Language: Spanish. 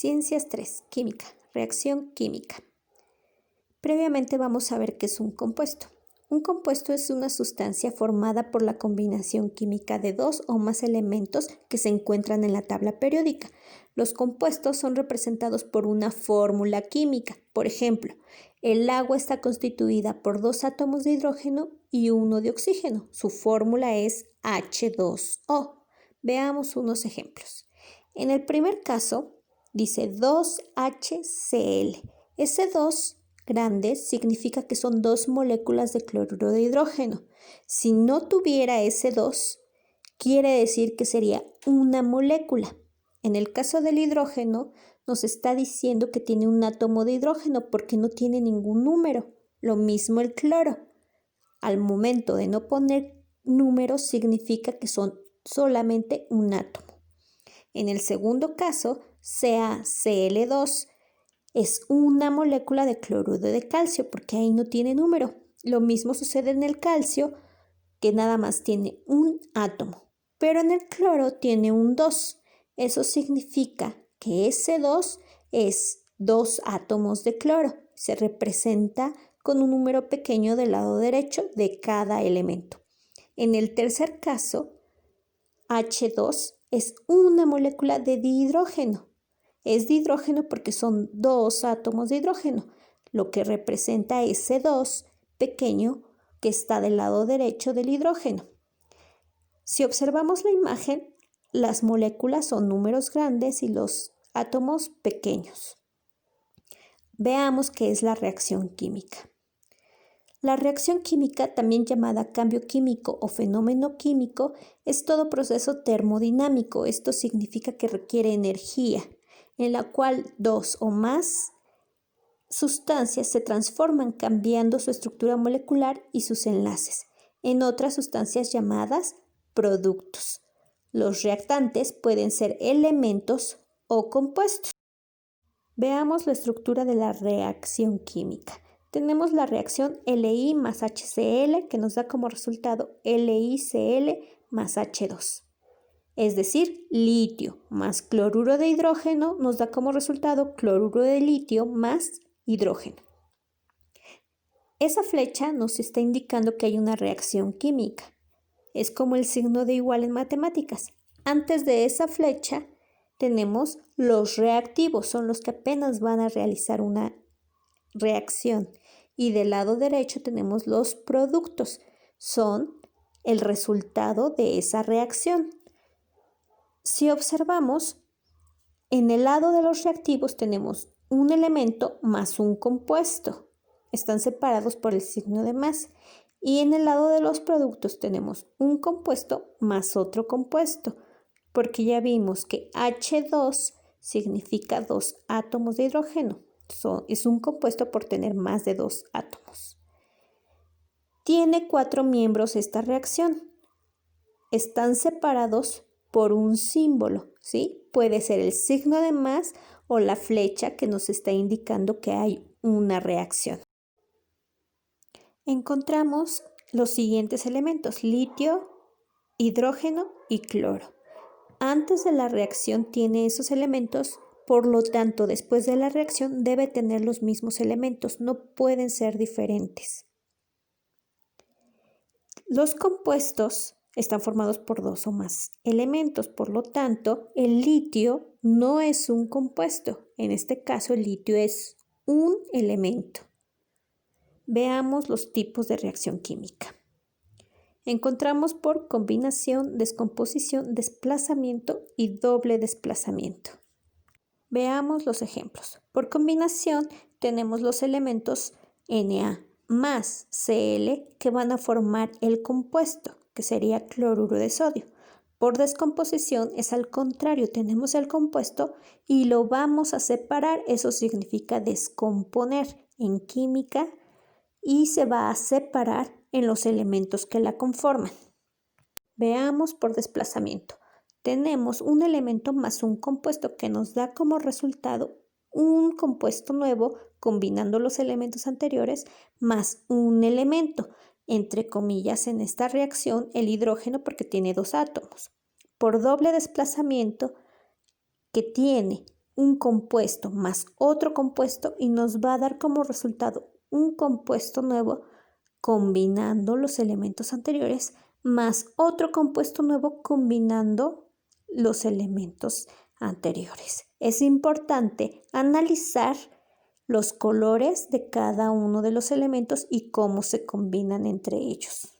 Ciencias 3. Química. Reacción química. Previamente vamos a ver qué es un compuesto. Un compuesto es una sustancia formada por la combinación química de dos o más elementos que se encuentran en la tabla periódica. Los compuestos son representados por una fórmula química. Por ejemplo, el agua está constituida por 2 átomos de hidrógeno y 1 de oxígeno. Su fórmula es H2O. Veamos unos ejemplos. En el primer caso, dice 2HCl. Ese 2 grande significa que son 2 moléculas de cloruro de hidrógeno. Si no tuviera ese 2, quiere decir que sería una molécula. En el caso del hidrógeno, nos está diciendo que tiene un átomo de hidrógeno porque no tiene ningún número. Lo mismo el cloro. Al momento de no poner números, significa que son solamente un átomo. En el segundo caso, CaCl2 es una molécula de cloruro de calcio porque ahí no tiene número. Lo mismo sucede en el calcio, que nada más tiene un átomo, pero en el cloro tiene un 2. Eso significa que ese 2 es 2 átomos de cloro. Se representa con un número pequeño del lado derecho de cada elemento. En el tercer caso, H2 es una molécula de dihidrógeno. Es dihidrógeno porque son 2 átomos de hidrógeno, lo que representa ese 2 pequeño que está del lado derecho del hidrógeno. Si observamos la imagen, las moléculas son números grandes y los átomos pequeños. Veamos qué es la reacción química. La reacción química, también llamada cambio químico o fenómeno químico, es todo proceso termodinámico. Esto significa que requiere energía, en la cual 2 o más sustancias se transforman cambiando su estructura molecular y sus enlaces en otras sustancias llamadas productos. Los reactantes pueden ser elementos o compuestos. Veamos la estructura de la reacción química. Tenemos la reacción Li más HCl que nos da como resultado LiCl más H2. Es decir, litio más cloruro de hidrógeno nos da como resultado cloruro de litio más hidrógeno. Esa flecha nos está indicando que hay una reacción química. Es como el signo de igual en matemáticas. Antes de esa flecha tenemos los reactivos, son los que apenas van a realizar una reacción. Y del lado derecho tenemos los productos, son el resultado de esa reacción. Si observamos, en el lado de los reactivos tenemos un elemento más un compuesto. Están separados por el signo de más. Y en el lado de los productos tenemos un compuesto más otro compuesto, porque ya vimos que H2 significa 2 átomos de hidrógeno. Es un compuesto por tener más de 2 átomos. Tiene 4 miembros esta reacción. Están separados por un símbolo, ¿sí? Puede ser el signo de más o la flecha que nos está indicando que hay una reacción. Encontramos los siguientes elementos: litio, hidrógeno y cloro. Antes de la reacción tiene esos elementos, por lo tanto, después de la reacción debe tener los mismos elementos, no pueden ser diferentes. Los compuestos están formados por 2 o más elementos, por lo tanto, el litio no es un compuesto. En este caso, el litio es un elemento. Veamos los tipos de reacción química. Encontramos por combinación, descomposición, desplazamiento y doble desplazamiento. Veamos los ejemplos. Por combinación tenemos los elementos Na más Cl que van a formar el compuesto, que sería cloruro de sodio. Por descomposición es al contrario, tenemos el compuesto y lo vamos a separar. Eso significa descomponer en química y se va a separar en los elementos que la conforman. Veamos por desplazamiento. Tenemos un elemento más un compuesto que nos da como resultado un compuesto nuevo combinando los elementos anteriores más un elemento, entre comillas en esta reacción el hidrógeno porque tiene 2 átomos. Por doble desplazamiento, que tiene un compuesto más otro compuesto y nos va a dar como resultado un compuesto nuevo combinando los elementos anteriores más otro compuesto nuevo combinando los elementos anteriores. Es importante analizar los colores de cada uno de los elementos y cómo se combinan entre ellos.